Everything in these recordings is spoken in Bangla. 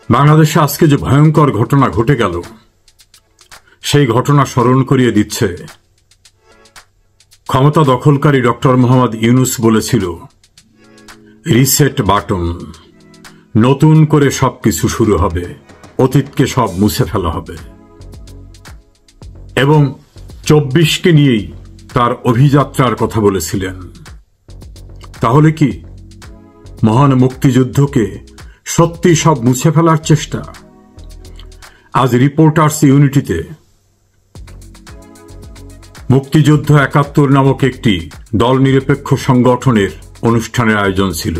বাংলাদেশে আজকে যে ভয়ঙ্কর ঘটনা ঘটে গেল, সেই ঘটনা স্মরণ করিয়ে দিচ্ছে ক্ষমতা দখলকারী ডক্টর মোহাম্মদ ইউনূস বলেছিল, রিসেট বাটন, নতুন করে সবকিছু শুরু হবে, অতীতকে সব মুছে ফেলা হবে। এবং ২৪কে নিয়েই তার অভিযাত্রার কথা বলেছিলেন। তাহলে কি মহান মুক্তিযুদ্ধকে সত্যি সব মুছে ফেলার চেষ্টা? আজ রিপোর্টার্স ইউনিটিতে মুক্তিযুদ্ধ ৭১ নামক একটি দল নিরপেক্ষ সংগঠনের অনুষ্ঠানের আয়োজন ছিল।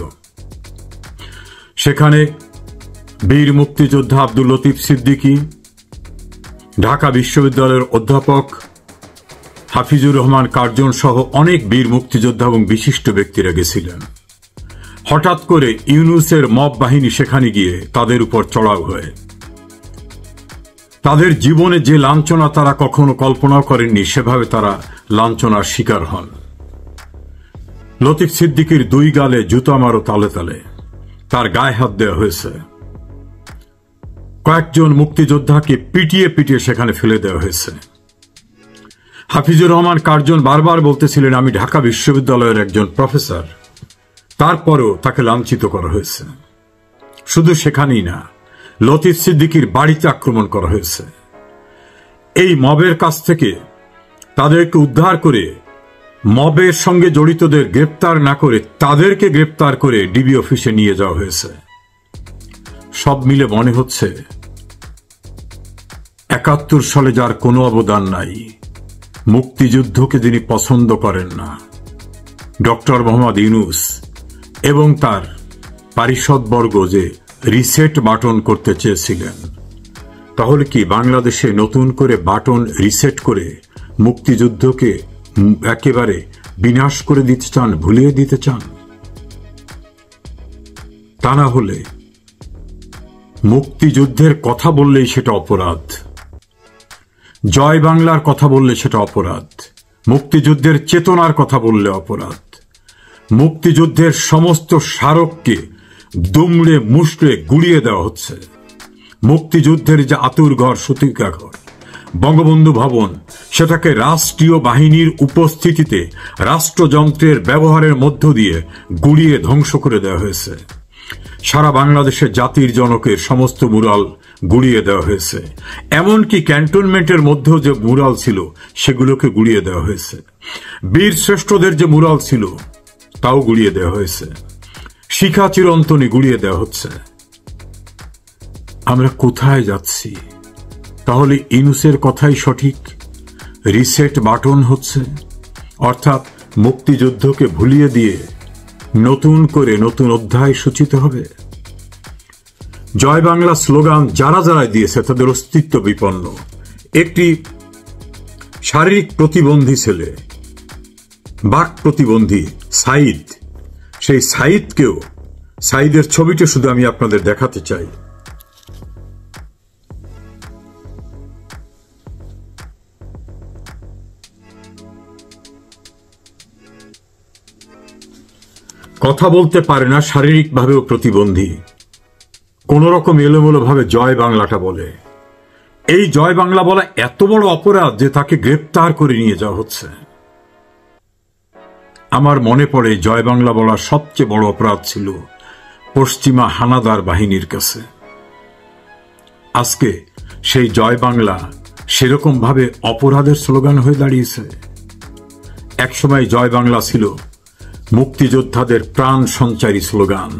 সেখানে বীর মুক্তিযোদ্ধা আব্দুল লতিফ সিদ্দিকী, ঢাকা বিশ্ববিদ্যালয়ের অধ্যাপক হাফিজুর রহমান কার্জন সহ অনেক বীর মুক্তিযোদ্ধা এবং বিশিষ্ট ব্যক্তিরা গেছিলেন। হঠাৎ করে ইউনূসের মব বাহিনী সেখানে গিয়ে তাদের উপর চড়াও হয়। তাদের জীবনে যে লাঞ্ছনা তারা কখনো কল্পনাও করেননি, সেভাবে তারা লাঞ্ছনার শিকার হন। লতিফ সিদ্দিকীর ২ গালে জুতা মারো তালে তালে, তার গায়ে হাত দেওয়া হয়েছে। কয়েকজন মুক্তিযোদ্ধাকে পিটিয়ে পিটিয়ে সেখানে ফেলে দেওয়া হয়েছে। হাফিজুর রহমান কার্জন বারবার বলতেছিলেন, আমি ঢাকা বিশ্ববিদ্যালয়ের একজন প্রফেসর, তারপরেও তাকে লাঞ্ছিত করা হয়েছে। শুধু সেখানেই না, লতিফ সিদ্দিকীর বাড়িতে আক্রমণ করা হয়েছে। এই মবের কাছ থেকে তাদেরকে উদ্ধার করে, মবের সঙ্গে জড়িতদের গ্রেপ্তার না করে তাদেরকে গ্রেপ্তার করে ডিবি অফিসে নিয়ে যাওয়া হয়েছে। সব মিলে মনে হচ্ছে ৭১ সালে যার কোনো অবদান নাই, মুক্তিযুদ্ধকে যিনি পছন্দ করেন না, ডক্টর মোহাম্মদ ইউনূস এবং তার পারিষদবর্গ যে রিসেট বাটন করতে চেয়েছিলেন, তাহলে কি বাংলাদেশে নতুন করে বাটন রিসেট করে মুক্তিযুদ্ধকে একেবারে বিনাশ করে দিতে চান, ভুলিয়ে দিতে চান? তা না হলে মুক্তিযুদ্ধের কথা বললেই সেটা অপরাধ, জয় বাংলার কথা বললে সেটা অপরাধ, মুক্তিযুদ্ধের চেতনার কথা বললে অপরাধ, মুক্তিযুদ্ধের সমস্ত স্মারককে দুমড়ে মুষড়ে গুড়িয়ে দেওয়া হচ্ছে। মুক্তিযুদ্ধের যে আতুরঘর, সূতিকাঘর, বঙ্গবন্ধু ভবন, সেটাকে রাষ্ট্রীয় বাহিনীর উপস্থিতিতে রাষ্ট্রযন্ত্রের ব্যবহারের মধ্য দিয়ে গুড়িয়ে ধ্বংস করে দেওয়া হয়েছে। সারা বাংলাদেশের জাতির জনকের সমস্ত মুরাল গুড়িয়ে দেওয়া হয়েছে। এমনকি ক্যান্টনমেন্টের মধ্যেও যে মুরাল ছিল সেগুলোকে গুড়িয়ে দেওয়া হয়েছে। বীর শ্রেষ্ঠদের যে মুরাল ছিল তাও গুড়িয়ে দেওয়া হয়েছে। শিখা চিরন্তনী গুড়িয়ে দেওয়া হচ্ছে। আমরা কোথায় যাচ্ছি? তাহলে ইউনূসের কথাই সঠিক, রিসেট বাটন হচ্ছে, অর্থাৎ মুক্তিযুদ্ধকে ভুলিয়ে দিয়ে নতুন করে নতুন অধ্যায় সূচিত হবে। জয় বাংলা স্লোগান যারা যারা দিয়েছে তাদের অস্তিত্ব বিপন্ন। একটি শারীরিক প্রতিবন্ধী ছেলে, বাক প্রতিবন্ধী সাইদ, সেই সাইদকেও, সাইদের ছবিটা শুধু আমি আপনাদের দেখাতে চাই। কথা বলতে পারে না, শারীরিকভাবেও প্রতিবন্ধী, কোন রকম এলোমেলো ভাবে জয় বাংলাটা বলে। এই জয় বাংলা বলা এত বড় অপরাধ যে তাকে গ্রেপ্তার করে নিয়ে যাওয়া হচ্ছে। আমার মনে পড়ে জয় বাংলা বলার সবচেয়ে বড় অপরাধ ছিল পশ্চিমা হানাদার বাহিনীর কাছে। আজকে সেই জয় বাংলা সেরকম ভাবে অপরাধের স্লোগান হয়ে দাঁড়িয়েছে। একসময় জয় বাংলা ছিল মুক্তিযোদ্ধাদের প্রাণ সঞ্চারী স্লোগান,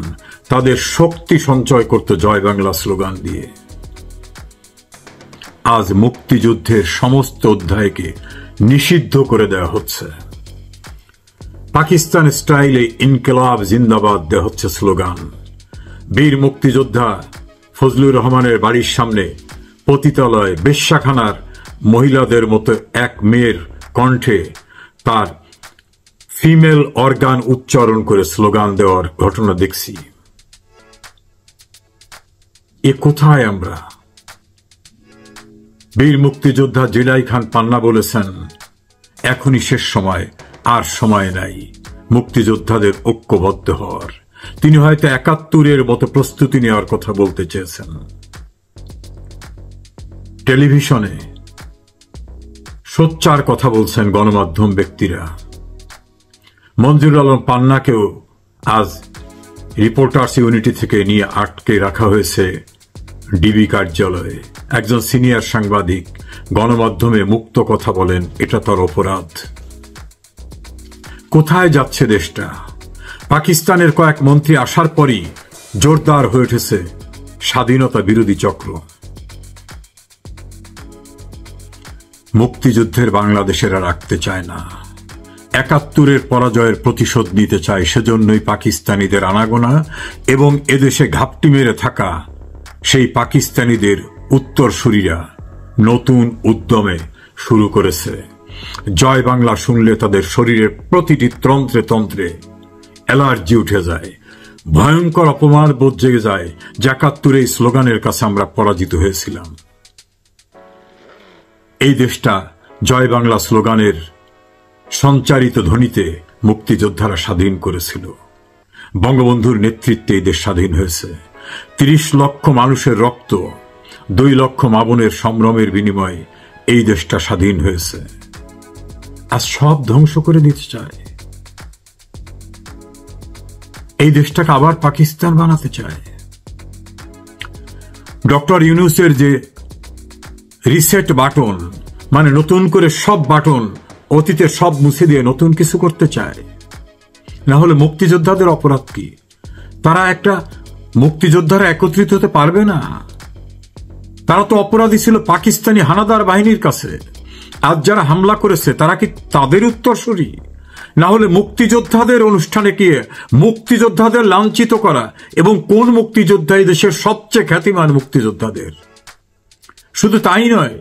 তাদের শক্তি সঞ্চয় করত জয় বাংলা স্লোগান দিয়ে। আজ মুক্তিযুদ্ধের সমস্ত অধ্যায়কে নিষিদ্ধ করে দেওয়া হচ্ছে। পাকিস্তান স্টাইলে ইনকিলাব জিন্দাবাদ দেওয়া হচ্ছে স্লোগান। বীর মুক্তিযোদ্ধা ফজলুর রহমানের বাড়ির সামনে পতিতালয়, বেশ্যাখানার মহিলাদের মতো এক মেয়ের কণ্ঠে তার ফিমেল অর্গান উচ্চারণ করে স্লোগান দেওয়ার ঘটনা দেখছি। এ কোথায় আমরা? বীর মুক্তিযোদ্ধা জেলাই খান পান্না বলেছেন, এখনই শেষ সময়, আর সময় নাই মুক্তিযোদ্ধাদের ঐক্যবদ্ধ হওয়ার। তিনি হয়তো ৭১-এর মতো প্রস্তুতি নেওয়ার কথা বলতে চেয়েছেন। টেলিভিশনে সোচ্চার কথা বলছেন গণমাধ্যম ব্যক্তিরা। মঞ্জুরুল আলম পান্নাকেও আজ রিপোর্টার্স ইউনিটি থেকে নিয়ে আটকে রাখা হয়েছে ডিবি কার্যালয়ে। একজন সিনিয়র সাংবাদিক গণমাধ্যমে মুক্ত কথা বলেন, এটা তার অপরাধ। কোথায় যাচ্ছে দেশটা? পাকিস্তানের কয়েক মন্ত্রী আসার পরই জোরদার হয়ে উঠেছে স্বাধীনতা বিরোধী চক্র। মুক্তিযুদ্ধের বাংলাদেশেরা রাখতে চায় না, ৭১-এর পরাজয়ের প্রতিশোধ নিতে চায়। সেজন্যই পাকিস্তানিদের আনাগোনা এবং এদেশে ঘাপটি মেরে থাকা সেই পাকিস্তানিদের উত্তরসূরিরা নতুন উদ্যমে শুরু করেছে। জয় বাংলা শুনলে তাদের শরীরের প্রতিটি তন্ত্রে তন্ত্রে অ্যালার্জি উঠে যায়, ভয়ঙ্কর অপমান বোধ জেগে যায়। ৭১ এই স্লোগানের কাছে আমরা পরাজিত হয়েছিলাম। এই দেশটা জয় বাংলা স্লোগানের সঞ্চারিত ধ্বনিতে মুক্তিযোদ্ধারা স্বাধীন করেছিল। বঙ্গবন্ধুর নেতৃত্বে এই দেশ স্বাধীন হয়েছে। ৩০ লক্ষ মানুষের রক্ত, ২ লক্ষ মা বোনের সম্ভ্রমের বিনিময়ে এই দেশটা স্বাধীন হয়েছে। আজ সব ধ্বংস করে দিতে চায়, এই দেশটাকে আবার পাকিস্তান বানাতে চায়। ডক্টর ইউনূসের যে রিসেট বাটন, মানে নতুন করে সব বাটন, অতীতের সব মুছে দিয়ে নতুন কিছু করতে চায়। না হলে মুক্তিযোদ্ধাদের অপরাধ কি? তারা মুক্তিযোদ্ধারা একত্রিত হতে পারবে না। তারা তো অপরাধী ছিল পাকিস্তানি হানাদার বাহিনীর কাছে। আজ যারা হামলা করেছে তারা কি তাদের উত্তরসূরি? না হলে মুক্তিযোদ্ধাদের অনুষ্ঠানে গিয়ে মুক্তিযোদ্ধাদের লাঞ্ছিত করা, এবং কোন মুক্তিযোদ্ধা এই দেশের সবচেয়ে খ্যাতিমান মুক্তিযোদ্ধাদের। শুধু তাই নয়,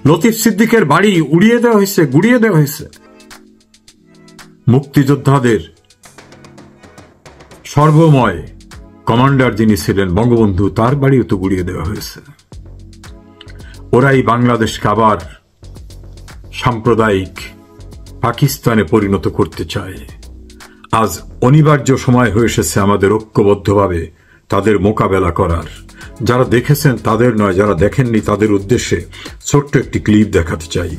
লতিফ সিদ্দিকের বাড়ি উড়িয়ে দেওয়া হয়েছে, গুড়িয়ে দেওয়া হয়েছে। মুক্তিযোদ্ধাদের সর্বময় কমান্ডার যিনি ছিলেন বঙ্গবন্ধু, তার বাড়িও তো গুড়িয়ে দেওয়া হয়েছে। ওরাই বাংলাদেশকে আবার সাম্প্রদায়িক পাকিস্তানে পরিণত করতে চায়। আজ অনিবার্য সময় হয়ে এসেছে আমাদের ঐক্যবদ্ধভাবে তাদের মোকাবেলা করার। যারা দেখেছেন তাদের নয়, যারা দেখেননি তাদের উদ্দেশ্যে ছোট্ট একটি ক্লিপ দেখাতে চাই।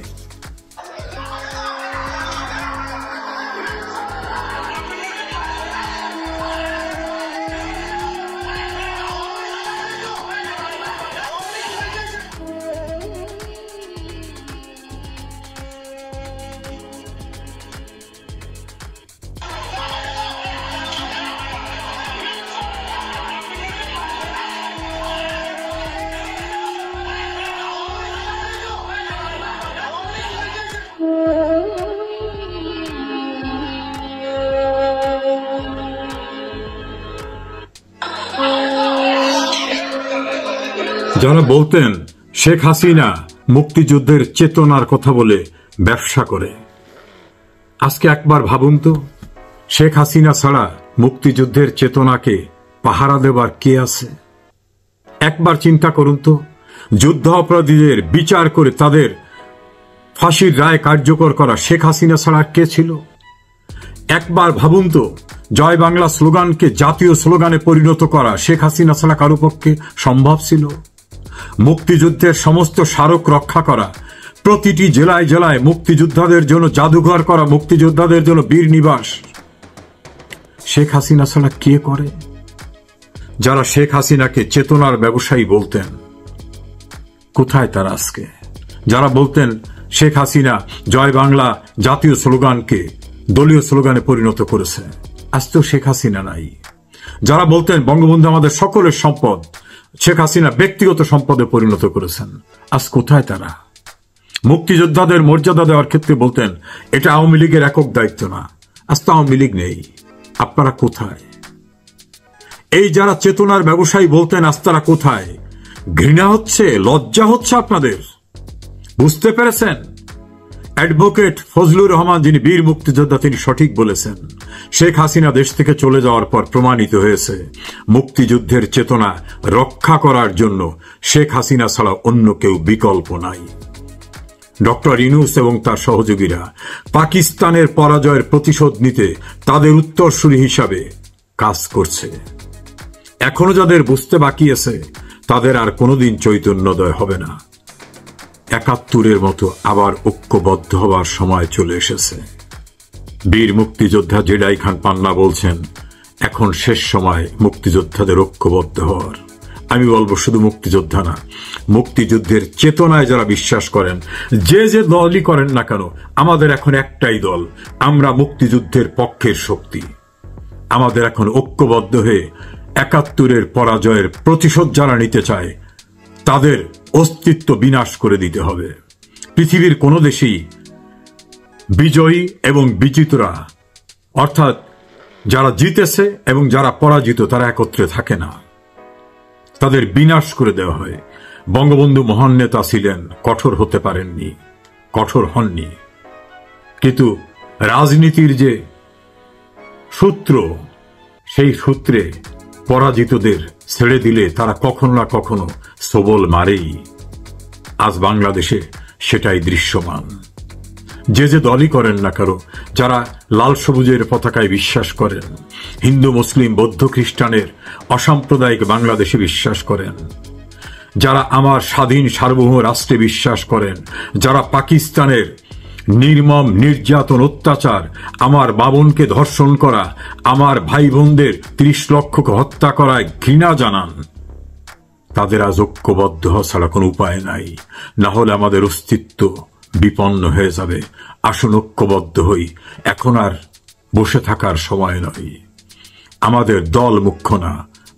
যারা বলতেন শেখ হাসিনা মুক্তিযুদ্ধের চেতনার কথা বলে ব্যবসা করে, আজকে একবার ভাবুন তো, শেখ হাসিনা ছাড়া মুক্তিযুদ্ধের চেতনাকে পাহারা দেবার কে আছে? একবার চিন্তা করুন তো, যুদ্ধ অপরাধীদের বিচার করে তাদের ফাঁসির রায় কার্যকর করা শেখ হাসিনা ছাড়া কে ছিল? একবার ভাবুন তো, জয় বাংলা স্লোগানকে জাতীয় স্লোগানে পরিণত করা শেখ হাসিনা ছাড়া কারো পক্ষে সম্ভব ছিল? মুক্তিযুদ্ধের সমস্ত স্মারক রক্ষা করা, প্রতিটি জেলায় জেলায় মুক্তিযোদ্ধাদের জন্য জাদুঘর করা, মুক্তিযোদ্ধাদের জন্য বীর নিবাস, শেখ হাসিনা ছাড়া কে করে? যারা শেখ হাসিনাকে চেতনার ব্যবসায়ী বলতেন, কোথায় তারা আজকে? যারা বলতেন শেখ হাসিনা জয় বাংলা জাতীয় স্লোগানকে দলীয় স্লোগানে পরিণত করেছে, আজ তো শেখ হাসিনা নাই। যারা বলতেন বঙ্গবন্ধু আমাদের সকলের সম্পদ, শেখ হাসিনা ব্যক্তিগত সম্পদে পরিণত করেছেন, আজ কোথায় তারা? মুক্তিযোদ্ধাদের মর্যাদা দেওয়ার ক্ষেত্রে বলতেন এটা আওয়ামী লীগের একক দায়িত্ব না, আজ তো আওয়ামী লীগ নেই। আপনারা কোথায়? এই যারা চেতনার ব্যবসায়ী বলতেন, আজ তারা কোথায়? ঘৃণা হচ্ছে, লজ্জা হচ্ছে আপনাদের? বুঝতে পেরেছেন? অ্যাডভোকেট ফজলুর রহমান, যিনি বীর মুক্তিযোদ্ধা, তিনি সঠিক বলেছেন, শেখ হাসিনা দেশ থেকে চলে যাওয়ার পর প্রমাণিত হয়েছে মুক্তিযুদ্ধের চেতনা রক্ষা করার জন্য শেখ হাসিনা ছাড়া অন্য কেউ বিকল্প নাই। ডক্টর ইউনূস এবং তার সহযোগীরা পাকিস্তানের পরাজয়ের প্রতিশোধ নিতে তাদের উত্তরসূরি হিসাবে কাজ করছে। এখনো যাদের বুঝতে বাকি আছে তাদের আর কোনোদিন চৈতন্যোদয় হবে না। ৭১-এর মতো আবার ঐক্যবদ্ধ হবার সময় চলে এসেছে। বীর মুক্তিযোদ্ধা জেডাই খান পান্না বলছেন, এখন শেষ সময় মুক্তিযোদ্ধাদের ঐক্যবদ্ধ হওয়ার। আমি বলবো শুধু মুক্তিযোদ্ধা না, মুক্তিযুদ্ধের চেতনায় যারা বিশ্বাস করেন, যে যে দলই করেন না কেন, আমাদের এখন একটাই দল, আমরা মুক্তিযুদ্ধের পক্ষের শক্তি। আমাদের এখন ঐক্যবদ্ধ হয়ে ৭১-এর পরাজয়ের প্রতিশোধ যারা নিতে চায় তাদের অস্তিত্ব বিনাশ করে দিতে হবে। পৃথিবীর কোন দেশেই বিজয়ী এবং বিজিতরা, অর্থাৎ যারা জিতেছে এবং যারা পরাজিত, তারা একত্রে থাকে না, তাদের বিনাশ করে দেওয়া হয়। বঙ্গবন্ধু মহান নেতা ছিলেন, কঠোর হতে পারেননি, কঠোর হননি, কিন্তু রাজনীতির যে সূত্র, সেই সূত্রে পরাজিতদের ছেড়ে দিলে তারা কখনো না কখনো সবল মারেই। আজ বাংলাদেশে সেটাই দৃশ্যমান। যে যে দলই করেন না কারো, যারা লাল সবুজের পতাকায় বিশ্বাস করেন, হিন্দু মুসলিম বৌদ্ধ খ্রিস্টানের অসাম্প্রদায়িক বাংলাদেশে বিশ্বাস করেন, যারা আমার স্বাধীন সার্বভৌম রাষ্ট্রে বিশ্বাস করেন, যারা পাকিস্তানের নির্মম নির্যাতন অত্যাচার, আমার বাবনকে ধর্ষণ করা, আমার ভাই বোনদের ৩০ লক্ষকে হত্যা করায় ঘৃণা জানান, তাদের আজ ঐক্যবদ্ধ হওয়া ছাড়া কোনো উপায় নাই। না হলে আমাদের অস্তিত্ব বিপন্ন হয়ে যাবে। আসুন ঐক্যবদ্ধ হই, এখন আর বসে থাকার সময় নয়। আমাদের দল মুখ্য না,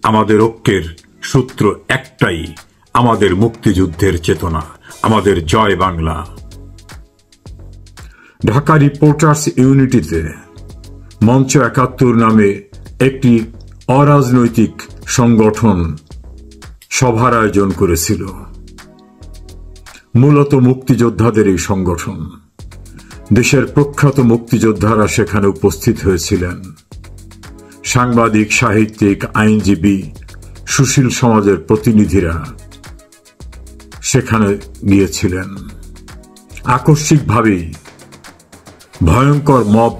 আমাদের ঐক্যের সূত্র একটাই, আমাদের মুক্তিযুদ্ধের চেতনা, আমাদের জয় বাংলা। ঢাকা রিপোর্টার্স ইউনিটিতে মঞ্চ ৭১ নামে একটি অরাজনৈতিক সংগঠন সভার আয়োজন করেছিল। মূলত মুক্তিযোদ্ধাদের এই সংগঠন, দেশের প্রখ্যাত মুক্তিযোদ্ধারা সেখানে উপস্থিত হয়েছিলেন। সাংবাদিক, সাহিত্যিক, আইনজীবী, সুশীল সমাজের প্রতিনিধিরা সেখানে গিয়েছিলেন। আকস্মিকভাবেই ভয়ঙ্কর মব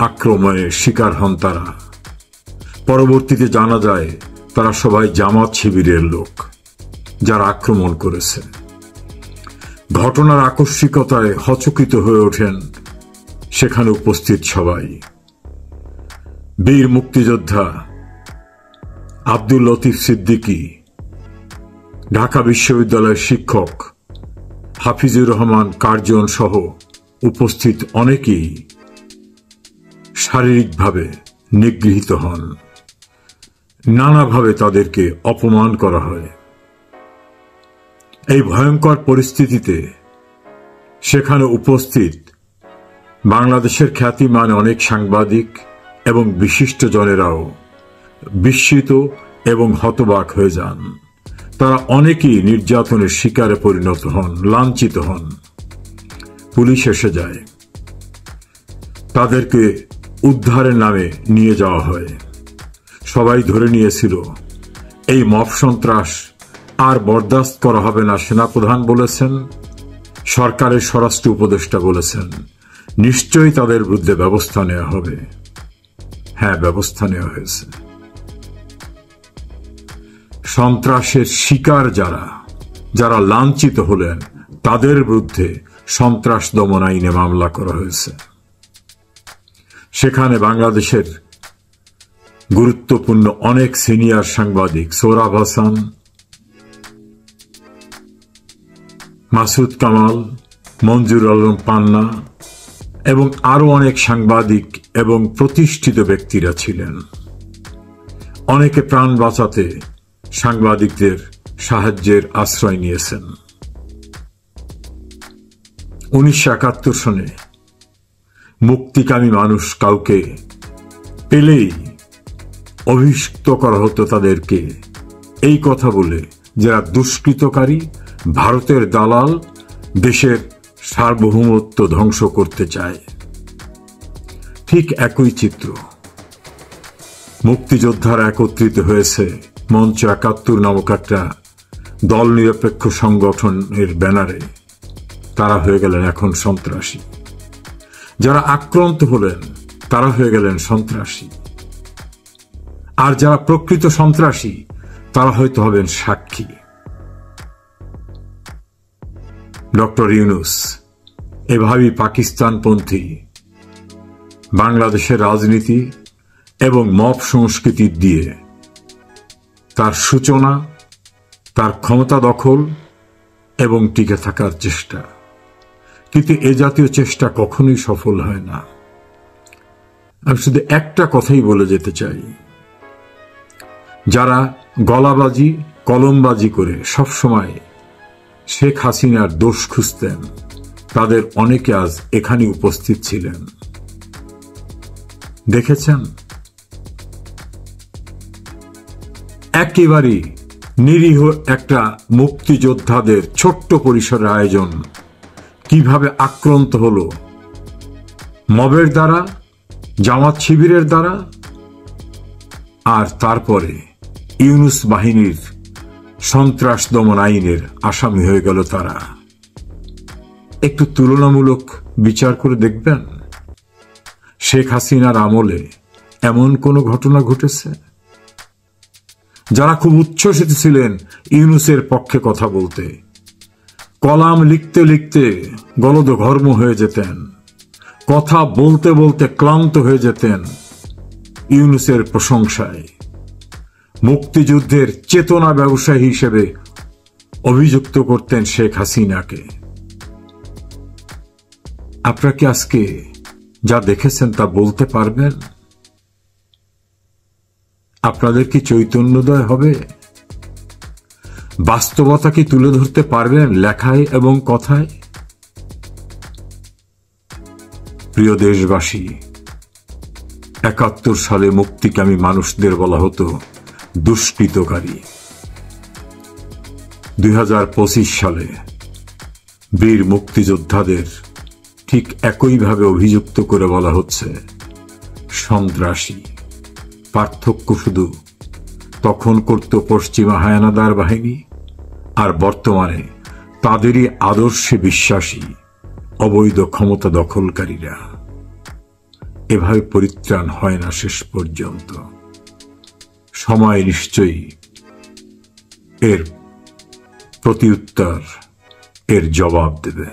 আক্রমণের শিকার হন তারা। পরবর্তীতে জানা যায় তারা সবাই জামাত শিবিরের লোক যারা আক্রমণ করেছে। ঘটনার আকস্মিকতায় হচকিত হয়ে ওঠেন সেখানে উপস্থিত সবাই। বীর মুক্তিযোদ্ধা আব্দুল লতিফ সিদ্দিকী, ঢাকা বিশ্ববিদ্যালয়ের শিক্ষক হাফিজুর রহমান কার্জন সহ উপস্থিত অনেকেই শারীরিকভাবে নিগৃহীত হন। নানাভাবে তাদেরকে অপমান করা হয়। এই ভয়ঙ্কর পরিস্থিতিতে সেখানে উপস্থিত বাংলাদেশের খ্যাতিমান অনেক সাংবাদিক এবং বিশিষ্ট জনেরাও বিস্মিত এবং হতবাক হয়ে যান। তারা অনেকেই নির্যাতনের শিকারে পরিণত হন, লাঞ্ছিত হন। পুলিশ এসে যায়, তাদেরকে উদ্ধারের নামে নিয়ে যাওয়া হয়। সবাই ধরে নিয়েছিল এই মব সন্ত্রাস আর বরদাস্ত করা হবে না। সেনাপ্রধান বলেছেন, সরকারের স্বরাষ্ট্র উপদেষ্টা বলেছেন, নিশ্চয়ই তাদের বিরুদ্ধে ব্যবস্থা নেওয়া হবে। হ্যাঁ, ব্যবস্থা নেওয়া হয়েছে। সন্ত্রাসের শিকার যারা লাঞ্ছিত হলেন তাদের বিরুদ্ধে সন্ত্রাস দমন আইনে মামলা করা হয়েছে। সেখানে বাংলাদেশের গুরুত্বপূর্ণ অনেক সিনিয়র সাংবাদিক, সোহরাব হাসান, মাসুদ কামাল, মঞ্জুর আলম পান্না এবং আরো অনেক সাংবাদিক এবং প্রতিষ্ঠিত ব্যক্তিরা ছিলেন। অনেকে প্রাণ বাঁচাতে সাংবাদিকদের সাহায্যের আশ্রয় নিয়েছেন। ১৯৭১ সনে মুক্তিকামী মানুষ কাউকে পেলেই অভিযুক্ত করা হতো তাদেরকে এই কথা বলে, যারা দুষ্কৃতকারী, ভারতের দালাল, দেশের সার্বভৌমত্ব ধ্বংস করতে চায়। ঠিক একই চিত্র মুক্তিযোদ্ধারা একত্রিত হয়েছে মঞ্চ ৭১ নামক একটা দল নিরপেক্ষ সংগঠনের ব্যানারে। তারা হয়ে গেলেন এখন সন্ত্রাসী। যারা আক্রান্ত হলেন তারা হয়ে গেলেন সন্ত্রাসী। আর যারা প্রকৃত সন্ত্রাসী তারা হয়তো হবেন সাক্ষী। ডক্টর ইউনূস এভাবেই পাকিস্তানপন্থী বাংলাদেশের রাজনীতি এবং মব সংস্কৃতি দিয়ে তার সূচনা, তার ক্ষমতা দখল এবং টিকে থাকার চেষ্টা। কিন্তু এ জাতীয় চেষ্টা কখনোই সফল হয় না। আমি শুধু একটা কথাই বলে যেতে চাই, যারা গলাবাজি কলমবাজি করে সবসময় শেখ হাসিনার দোষ খুঁজতেন তাদের অনেকে আজ এখানে উপস্থিত ছিলেন। দেখেছেন একেবারে নিরীহ একটা মুক্তিযোদ্ধাদের ছোট্ট পরিসরের আয়োজন কিভাবে আক্রান্ত হলো মবের দ্বারা, জামাত শিবিরের দ্বারা, আর তারপরে ইউনূস বাহিনীর সন্ত্রাস দমন আইনের আসামি হয়ে গেল তারা। একটু তুলনামূলক বিচার করে দেখবেন শেখ হাসিনার আমলে এমন কোন ঘটনা ঘটেছে? যারা খুব উচ্ছ্বসিত ছিলেন ইউনূসের পক্ষে কথা বলতে, কলাম লিখতে লিখতে গলদঘর্ম হয়ে যেতেন, কথা বলতে বলতে ক্লান্ত হয়ে যেতেন ইউনূসের প্রশংসায়, মুক্তিযুদ্ধের চেতনা ব্যবসায়ী হিসেবে অভিযুক্ত করতেন শেখ হাসিনাকে। আপনারা কি আজকে যা দেখেছেন তা বলতে পারবেন? আপনাদের কি চৈতন্যোদয় হবে? বাস্তবতা কি তুলে ধরতে পারবেন লেখায় এবং কথায়? প্রিয় দেশবাসী, ৭১ সালে মুক্তিকামী মানুষদের বলা হতো দুষ্কৃতকারী। ২০২৫ সালে বীর মুক্তিযোদ্ধাদের ঠিক একইভাবে অভিযুক্ত করে বলা হচ্ছে সন্ত্রাসী। পার্থক্য শুধু তখন করত পশ্চিমা হায়ানাদার বাহিনী, আর বর্তমানে তাদেরই আদর্শে বিশ্বাসী অবৈধ ক্ষমতা দখলকারীরা। এভাবে পরিত্রাণ হয় না শেষ পর্যন্ত। সময় নিশ্চয়ই এর প্রতিউত্তর, এর জবাব দেবে।